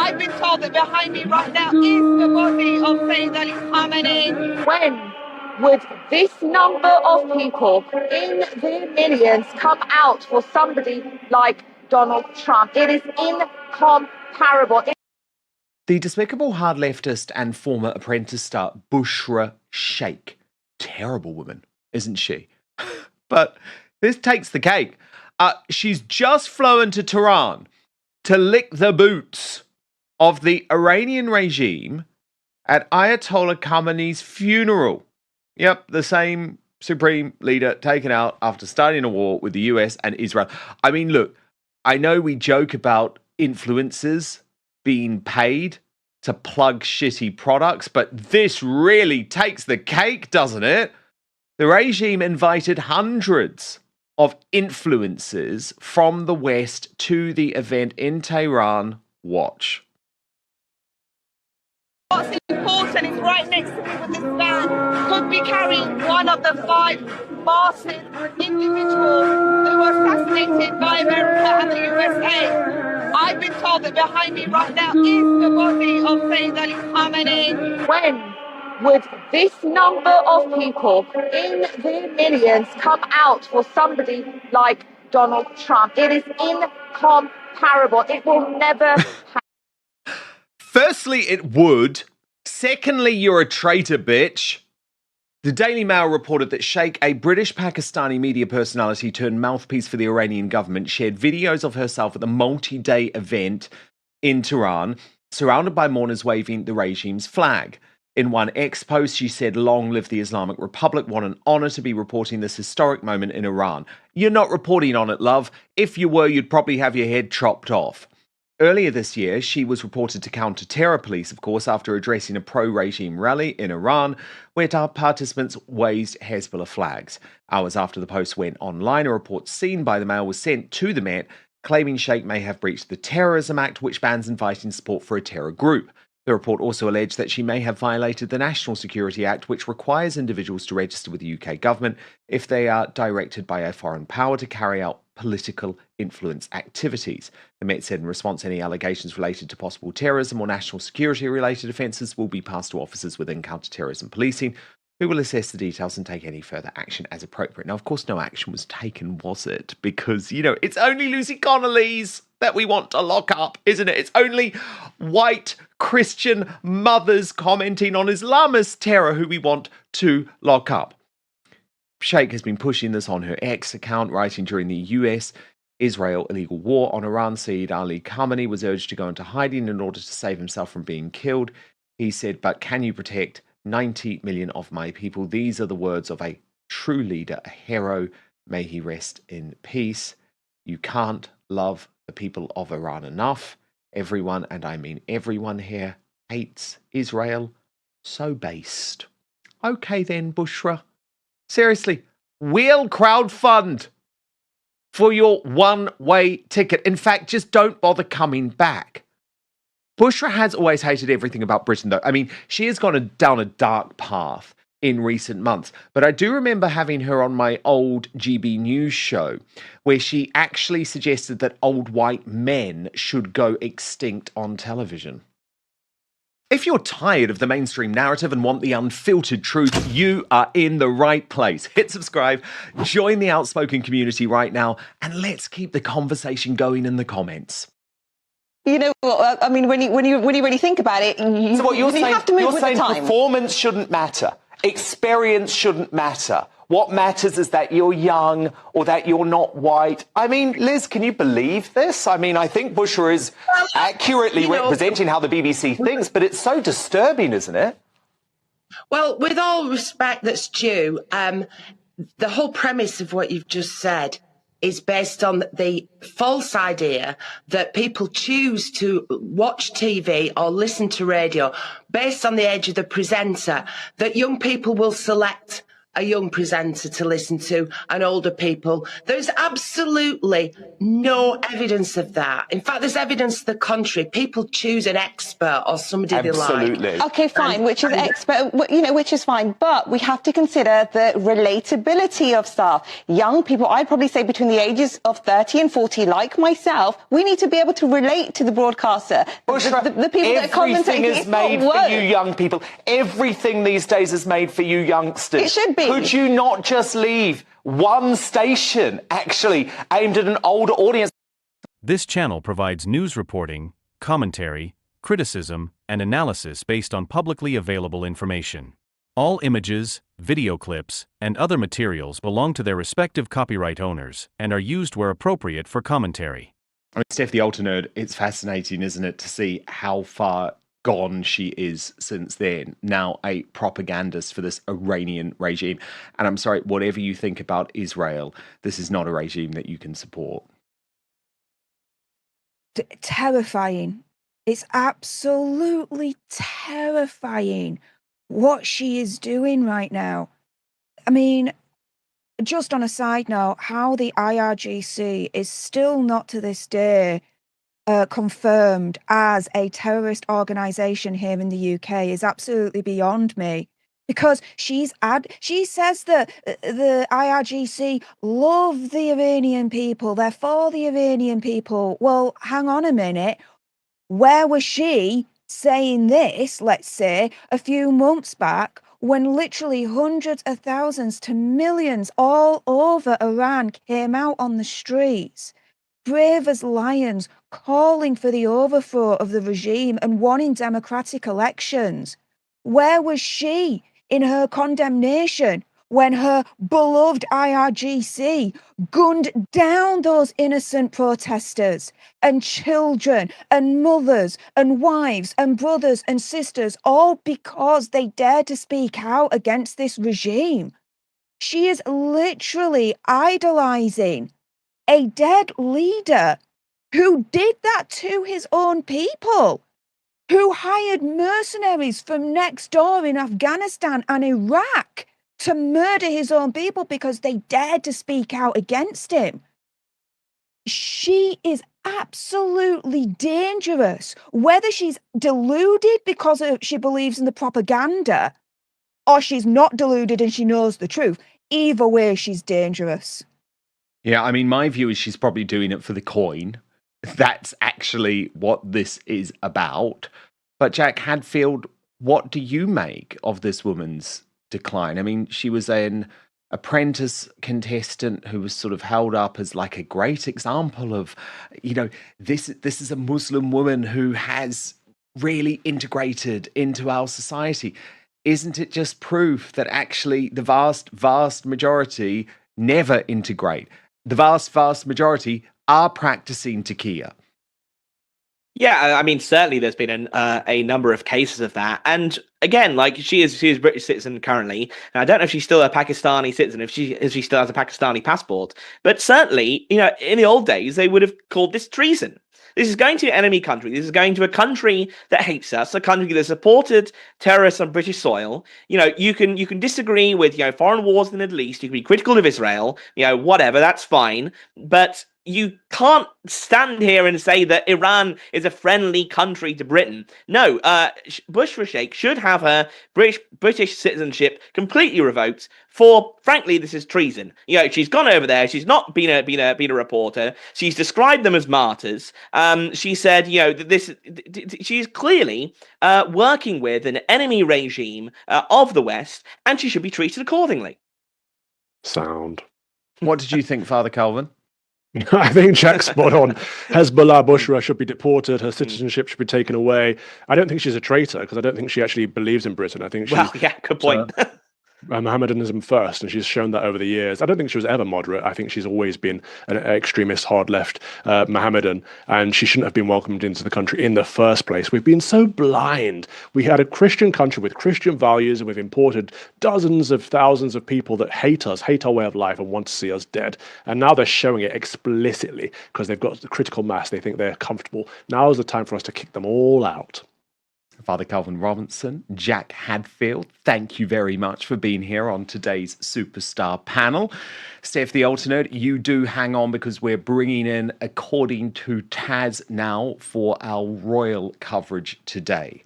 I've been told that behind me right now is the body of Sayyid Ali Khamenei. When would this number of people in their millions come out for somebody like Donald Trump? It is incomparable. The despicable hard leftist and former Apprentice star Bushra Shaikh. Terrible woman, isn't she? But this takes the cake. She's just flown to Tehran to lick the boots of the Iranian regime at Ayatollah Khamenei's funeral. Yep, the same supreme leader taken out after starting a war with the US and Israel. I mean, look, I know we joke about influencers being paid to plug shitty products, but this really takes the cake, doesn't it? The regime invited hundreds of influencers from the West to the event in Tehran. Watch. What's important is right next to me with this van could be carrying one of the 5 massive individuals who were assassinated by America and the USA. I've been told that behind me right now is the body of Sayyid Ali Khamenei. When would this number of people in their millions come out for somebody like Donald Trump? It is incomparable. It will never happen. Firstly, it would. Secondly, you're a traitor, bitch. The Daily Mail reported that Shaikh, a British-Pakistani media personality turned mouthpiece for the Iranian government, shared videos of herself at the multi-day event in Tehran, surrounded by mourners waving the regime's flag. In one X post, she said, "Long live the Islamic Republic. What an honor to be reporting this historic moment in Iran." You're not reporting on it, love. If you were, you'd probably have your head chopped off. Earlier this year, she was reported to counter-terror police, of course, after addressing a pro-regime rally in Iran, where participants waved Hezbollah flags. Hours after the post went online, a report seen by the Mail was sent to the Met, claiming Shaikh may have breached the Terrorism Act, which bans inviting support for a terror group. The report also alleged that she may have violated the National Security Act, which requires individuals to register with the UK government if they are directed by a foreign power to carry out political influence activities. The Met said in response, any allegations related to possible terrorism or national security-related offences will be passed to officers within counter-terrorism policing, who will assess the details and take any further action as appropriate. Now, of course, no action was taken, was it? Because, it's only Lucy Connolly's that we want to lock up, isn't it? It's only white Christian mothers commenting on Islamist terror who we want to lock up. Shaikh has been pushing this on her X account, writing during the US-Israel illegal war on Iran. Sayyid Ali Khamenei was urged to go into hiding in order to save himself from being killed. He said, "But can you protect 90 million of my people?" These are the words of a true leader, a hero. May he rest in peace. You can't love the people of Iran enough. Everyone, and I mean everyone here, hates Israel. So based. Okay then, Bushra. Seriously, we'll crowdfund for your one-way ticket. In fact, just don't bother coming back. Bushra has always hated everything about Britain, though. I mean, she has gone down a dark path in recent months. But I do remember having her on my old GB News show, where she actually suggested that old white men should go extinct on television. If you're tired of the mainstream narrative and want the unfiltered truth, you are in the right place. Hit subscribe, join the outspoken community right now, and let's keep the conversation going in the comments. You know what? I mean, when you really think about it, So what you're saying, have to move you're with saying the times. performance shouldn't matter, experience shouldn't matter. What matters is that you're young or that you're not white. I mean, Liz, can you believe this? I mean, I think Bushra is accurately representing how the BBC thinks, but it's so disturbing, isn't it? Well, with all respect that's due, the whole premise of what you've just said is based on the false idea that people choose to watch TV or listen to radio based on the age of the presenter, that young people will select a young presenter to listen to and older people. There's absolutely no evidence of that. In fact, there's evidence to the contrary. People choose an expert or somebody they like. Okay, fine, which is expert, which is fine. But we have to consider the relatability of stuff. Young people, I'd probably say between the ages of 30 and 40, like myself, we need to be able to relate to the broadcaster. Bushra, the people that are commentating. Everything is made for you young people. Everything these days is made for you youngsters. It should be. Could you not just leave one station actually aimed at an older audience? This channel provides news reporting, commentary, criticism, and analysis based on publicly available information. All images, video clips, and other materials belong to their respective copyright owners and are used where appropriate for commentary. I mean, Steph the Alter Nerd, it's fascinating, isn't it, to see how far gone she is since then. Now a propagandist for this Iranian regime. And I'm sorry, whatever you think about Israel, this is not a regime that you can support. Terrifying. It's absolutely terrifying what she is doing right now. I mean, just on a side note, how the IRGC is still not to this day confirmed as a terrorist organisation here in the UK is absolutely beyond me. Because she says that the IRGC love the Iranian people, they're for the Iranian people. Well, hang on a minute. Where was she saying this, let's say, a few months back, when literally hundreds of thousands to millions all over Iran came out on the streets, brave as lions, calling for the overthrow of the regime and wanting democratic elections? Where was she in her condemnation when her beloved IRGC gunned down those innocent protesters and children and mothers and wives and brothers and sisters, all because they dared to speak out against this regime? She is literally idolizing a dead leader who did that to his own people, who hired mercenaries from next door in Afghanistan and Iraq to murder his own people because they dared to speak out against him. She is absolutely dangerous. Whether she's deluded because she believes in the propaganda or she's not deluded and she knows the truth, either way, she's dangerous. Yeah, I mean, my view is she's probably doing it for the coin. That's actually what this is about. But Jack Hadfield, what do you make of this woman's decline? I mean, she was an apprentice contestant who was sort of held up as like a great example of, this is a Muslim woman who has really integrated into our society. Isn't it just proof that actually the vast, vast majority never integrate? The vast, vast majority are practicing taqiyya. Yeah, I mean, certainly there's been a number of cases of that. And again, like she is a British citizen currently. And I don't know if she's still a Pakistani citizen, if she still has a Pakistani passport. But certainly, in the old days, they would have called this treason. This is going to an enemy country. This is going to a country that hates us, a country that supported terrorists on British soil. You can disagree with foreign wars in the Middle East. You can be critical of Israel. Whatever, that's fine. But you can't stand here and say that Iran is a friendly country to Britain. No, Bushra Shaikh should have her British citizenship completely revoked. For frankly, this is treason. She's gone over there. She's not been a reporter. She's described them as martyrs. She said, she's clearly working with an enemy regime of the West, and she should be treated accordingly. Sound. What did you think, Father Calvin? I think Jack's spot on. Hezbollah Bushra should be deported. Her citizenship should be taken away. I don't think she's a traitor because I don't think she actually believes in Britain. I think she's good point. Mohammedanism first, and she's shown that over the years. I don't think she was ever moderate. I think she's always been an extremist, hard left Mohammedan, and she shouldn't have been welcomed into the country in the first place. We've been so blind. We had a Christian country with Christian values, and we've imported dozens of thousands of people that hate us, hate our way of life, and want to see us dead. And now they're showing it explicitly because they've got the critical mass. They think they're comfortable. Now is the time for us to kick them all out. Father Calvin Robinson, Jack Hadfield, thank you very much for being here on today's Superstar panel. Steph the Alternate, you do hang on because we're bringing in According to Taz now for our royal coverage today.